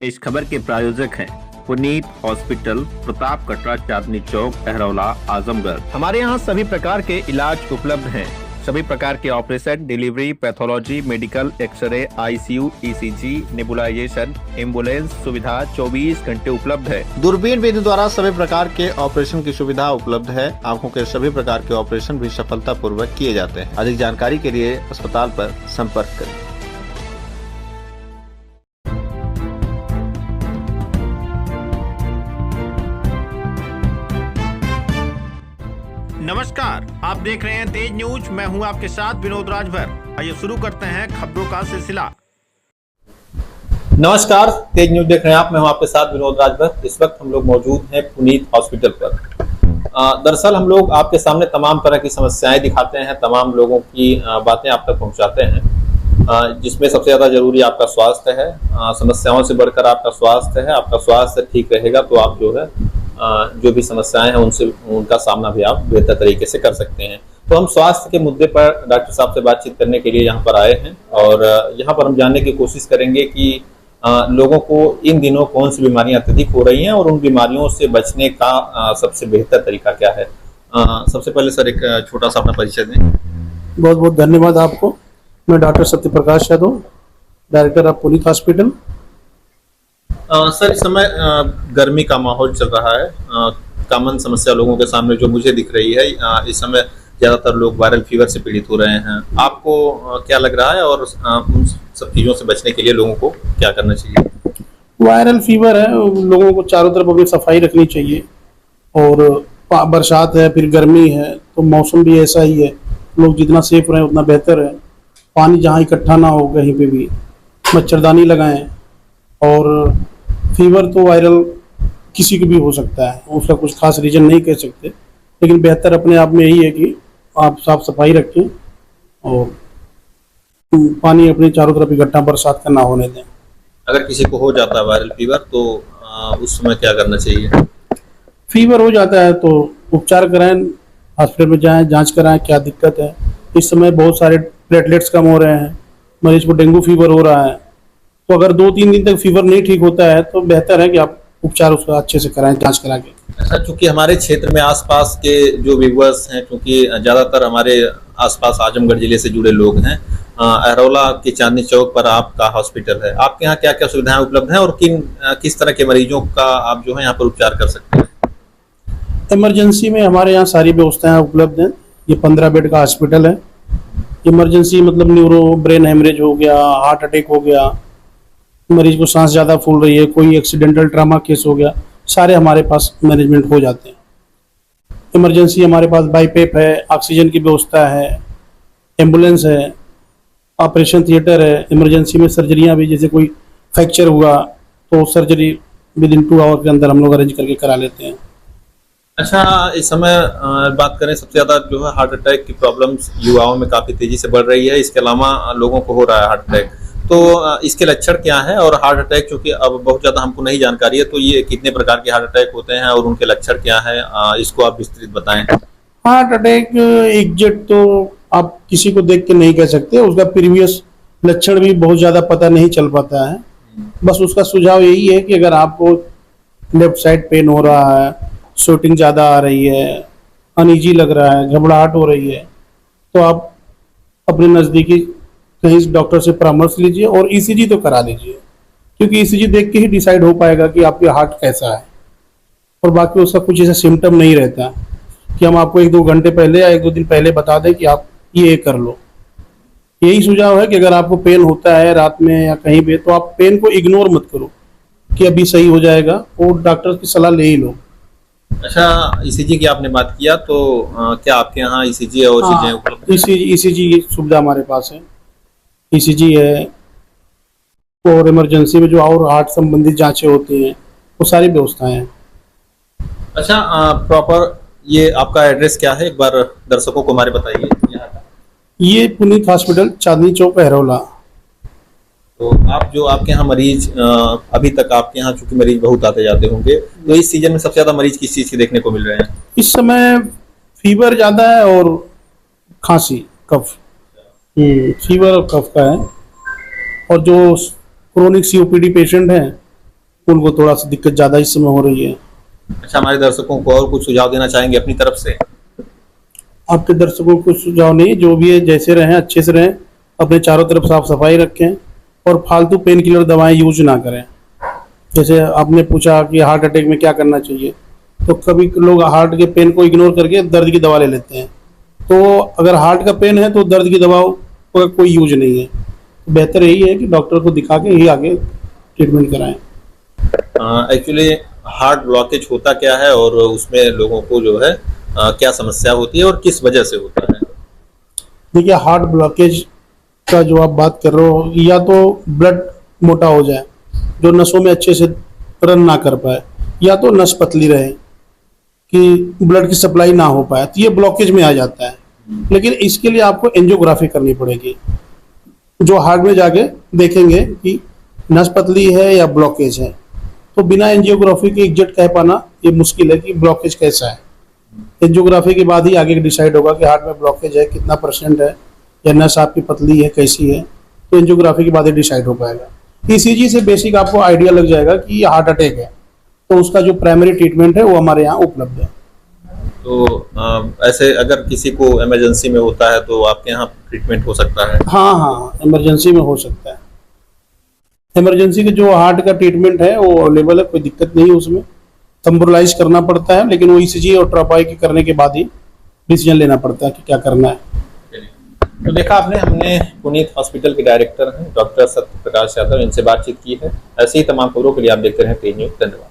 इस खबर के प्रायोजक हैं पुनीत हॉस्पिटल, प्रताप कटरा, चांदनी चौक, अहरौला, आजमगढ़। हमारे यहाँ सभी प्रकार के इलाज उपलब्ध हैं। सभी प्रकार के operation, delivery, pathology, medical, X-ray, ICU, ECG, nebulisation, ambulance सुविधा 24 घंटे उपलब्ध है। दूरबीन विधि द्वारा सभी प्रकार के ऑपरेशन की सुविधा उपलब्ध है। आंखों के सभी प्रकार के ऑपरेशन भी सफलतापूर्वक किए जाते हैं। अधिक जानकारी के लिए अस्पताल पर संपर्क करें। नमस्कार, आप देख रहे हैं तेज न्यूज। मैं हूं आपके साथ विनोद राजभर। आइए शुरू करते हैं खबरों का सिलसिला। नमस्कार, तेज न्यूज देख रहे हैं आप। मैं हूं आपके साथ विनोद राजभर। इस वक्त हम लोग मौजूद हैं पुनीत हॉस्पिटल पर। दरअसल हम लोग आपके सामने तमाम तरह की समस्याएं दिखाते हैं, तमाम लोगों की बातें आप तक पहुंचाते हैं, जिसमें सबसे ज्यादा जरूरी आपका स्वास्थ्य है। समस्याओं से बढ़कर आपका स्वास्थ्य है। आपका स्वास्थ्य ठीक रहेगा तो आप जो है जो भी समस्याएं हैं उनका सामना भी आप बेहतर तरीके से कर सकते हैं। तो हम स्वास्थ्य के मुद्दे पर डॉक्टर साहब से बातचीत करने के लिए यहाँ पर आए हैं और यहाँ पर हम जानने की कोशिश करेंगे कि लोगों को इन दिनों कौन सी बीमारियां अत्यधिक हो रही हैं और उन बीमारियों से बचने का सबसे बेहतर तरीका क्या है। सबसे पहले सर एक छोटा सा अपना परिचय दें। बहुत बहुत धन्यवाद आपको। मैं doctor Satyaprakash Yadav, director of Puneet hospital. Sir, इस समय गर्मी का माहौल चल रहा है। कॉमन समस्या लोगों के सामने जो मुझे दिख रही है, इस समय ज्यादातर लोग वायरल फीवर से पीड़ित हो रहे हैं। आपको क्या लग रहा है और उन सब चीजों से बचने के लिए लोगों को क्या करना चाहिए? वायरल फीवर है, लोगों को चारों तरफ अपनी सफाई रखनी चाहिए। और बरसात है, फिर गर्मी है, तो मौसम भी ऐसा ही है। लोग जितना सेफ रहें उतना बेहतर है। पानी जहाँ इकट्ठा ना हो कहीं पे भी, मच्छरदानी लगाएं। और फीवर तो वायरल किसी को भी हो सकता है, उसका कुछ खास रीजन नहीं कह सकते, लेकिन बेहतर अपने आप में यही है कि आप साफ सफाई रखें और पानी अपने चारों तरफ इकट्ठा बरसात का ना होने दें। अगर किसी को हो जाता है वायरल फीवर तो उस समय क्या करना चाहिए? फीवर हो जाता है तो उपचार कराएं, हॉस्पिटल में जाएं, जांच कराएं क्या दिक्कत है। इस समय बहुत सारे प्लेटलेट्स कम हो रहे हैं, मरीज को डेंगू फीवर हो रहा है। तो अगर 2-3 दिन तक फीवर नहीं ठीक होता है तो बेहतर है कि आप उपचार उसका अच्छे से कराएं, जांच करा के। अच्छा, चूंकि हमारे क्षेत्र में आसपास के जो व्यूअर्स हैं, क्योंकि ज्यादातर हमारे आसपास आजमगढ़ जिले से जुड़े लोग हैं, अहरौला के चांदनी चौक पर आपका हॉस्पिटल है। आपके यहाँ क्या क्या सुविधाएं उपलब्ध हैं और किस तरह के मरीजों का आप जो है यहाँ पर उपचार कर सकते हैं? इमरजेंसी में हमारे यहाँ सारी व्यवस्थाएं उपलब्ध हैं। ये 15 बेड का हॉस्पिटल है। इमरजेंसी मतलब न्यूरो, ब्रेन हेमरेज हो गया, हार्ट अटैक हो गया, मरीज को सांस ज़्यादा फूल रही है, कोई एक्सीडेंटल ट्रामा केस हो गया, सारे हमारे पास मैनेजमेंट हो जाते हैं। इमरजेंसी हमारे पास बाईपेप है, ऑक्सीजन की व्यवस्था है, एम्बुलेंस है, ऑपरेशन थिएटर है। इमरजेंसी में सर्जरियां भी, जैसे कोई फ्रैक्चर हुआ तो सर्जरी विदिन 2 आवर के अंदर हम लोग अरेंज करके करा लेते हैं। अच्छा, इस समय बात करें, सबसे ज्यादा जो है हार्ट अटैक की प्रॉब्लम्स युवाओं में काफी तेजी से बढ़ रही है। इसके अलावा लोगों को हो रहा है हार्ट अटैक, तो इसके लक्षण क्या है? और हार्ट अटैक, क्योंकि अब बहुत ज्यादा हमको नहीं जानकारी है, तो ये कितने प्रकार के हार्ट अटैक होते हैं और उनके लक्षण क्या है, इसको आप विस्तृत बताएं। हार्ट अटैक एग्जैक्ट तो आप किसी को देख के नहीं कह सकते, उसका प्रीवियस लक्षण भी बहुत ज्यादा पता नहीं चल पाता है। बस उसका सुझाव यही है कि अगर आपको लेफ्ट साइड पेन हो रहा है, स्वेटिंग ज्यादा आ रही है, अनईजी लग रहा है, घबराहट हो रही है, तो आप अपने नजदीकी कहीं डॉक्टर से परामर्श लीजिए और ईसीजी तो करा लीजिए, क्योंकि ईसीजी देख के ही डिसाइड हो पाएगा कि आपके हार्ट कैसा है। और बाकी उसका कुछ ऐसा सिम्टम नहीं रहता कि हम आपको 1-2 घंटे पहले या 1-2 दिन पहले बता दें कि आप ये कर लो। यही सुझाव है कि अगर आपको पेन होता है रात में या कहीं पे, तो आप पेन को इग्नोर मत करो कि अभी सही हो जाएगा, और डॉक्टर की सलाह ले ही लो। अच्छा, ईसीजी की आपने बात किया, तो क्या आपके यहाँ ईसीजी और चीजें उपलब्ध? ईसीजी की सुविधा हमारे पास है। ईसीजी है, और इमरजेंसी में जो और हार्ट संबंधित जांचें होती हैं वो सारी व्यवस्थाएं हैं। अच्छा, प्रॉपर ये आपका एड्रेस क्या है, एक बार दर्शकों को हमारे बताइए। ये पुनीत हॉस्पिटल, चांदनी चौक, अहरौला। तो आप जो आपके यहाँ मरीज अभी तक आपके यहाँ चूंकि मरीज बहुत आते जाते होंगे, तो इस सीजन में सबसे ज्यादा मरीज किस चीज के देखने को मिल रहे हैं? इस समय फीवर ज्यादा है और खांसी, कफ। फीवर और कफ का है। और जो क्रोनिक सीओपीडी पेशेंट हैं उनको थोड़ा सा दिक्कत ज़्यादा इस समय हो रही है। अच्छा, हमारे दर्शकों को और कुछ सुझाव देना चाहेंगे अपनी तरफ से? आपके दर्शकों को सुझाव नहीं, जो भी है जैसे रहें अच्छे से रहें, अपने चारों तरफ साफ सफाई रखें और फालतू पेन किलर दवाएं यूज ना करें। जैसे आपने पूछा कि हार्ट अटैक में क्या करना चाहिए, तो कभी लोग हार्ट के पेन को इग्नोर करके दर्द की दवा ले लेते हैं। तो अगर हार्ट का पेन है तो दर्द की दवा का कोई यूज नहीं है। तो बेहतर यही है कि डॉक्टर को दिखा के ही आगे ट्रीटमेंट कराएं। एक्चुअली हार्ट ब्लॉकेज होता क्या है और उसमें लोगों को जो है क्या समस्या होती है और किस वजह से होता है? देखिए, हार्ट ब्लॉकेज का जो आप बात कर रहे हो, या तो ब्लड मोटा हो जाए जो नसों में अच्छे से रन ना कर पाए, या तो नस पतली रहे कि ब्लड की सप्लाई ना हो पाए, तो ये ब्लॉकेज में आ जाता है। लेकिन इसके लिए आपको एंजियोग्राफी करनी पड़ेगी, जो हार्ट में जाके देखेंगे कि नस पतली है या ब्लॉकेज है। तो बिना एंजियोग्राफी के एग्जैक्ट कह पाना ये मुश्किल है कि ब्लॉकेज कैसा है। एंजियोग्राफी के बाद ही आगे डिसाइड होगा कि हार्ट में ब्लॉकेज है, कितना % है, या नस आपकी पतली है, कैसी है। तो एंजियोग्राफी के बाद ही डिसाइड हो पाएगा। ईसीजी से बेसिक आपको आइडिया लग जाएगा कि ये हार्ट अटैक है, तो उसका जो प्राइमरी ट्रीटमेंट है वो हमारे यहाँ उपलब्ध है। तो ऐसे अगर किसी को इमरजेंसी में होता है तो आपके यहाँ ट्रीटमेंट हो सकता है? हाँ हाँ, इमरजेंसी में हो सकता है। इमरजेंसी के जो हार्ट का ट्रीटमेंट है वो अवेलेबल है, कोई दिक्कत नहीं है उसमें। थम्बोलाइज करना पड़ता है, लेकिन वो ईसीजी और ट्रापाई के करने के बाद ही डिसीजन लेना पड़ता है कि क्या करना है। तो देखा आपने, हमने पुनीत हॉस्पिटल के डायरेक्टर हैं डॉक्टर सत्य प्रकाश यादव, इनसे बातचीत की है। ऐसे ही तमाम खबरों के लिए आप देखते रहें तेज न्यूज़। धन्यवाद।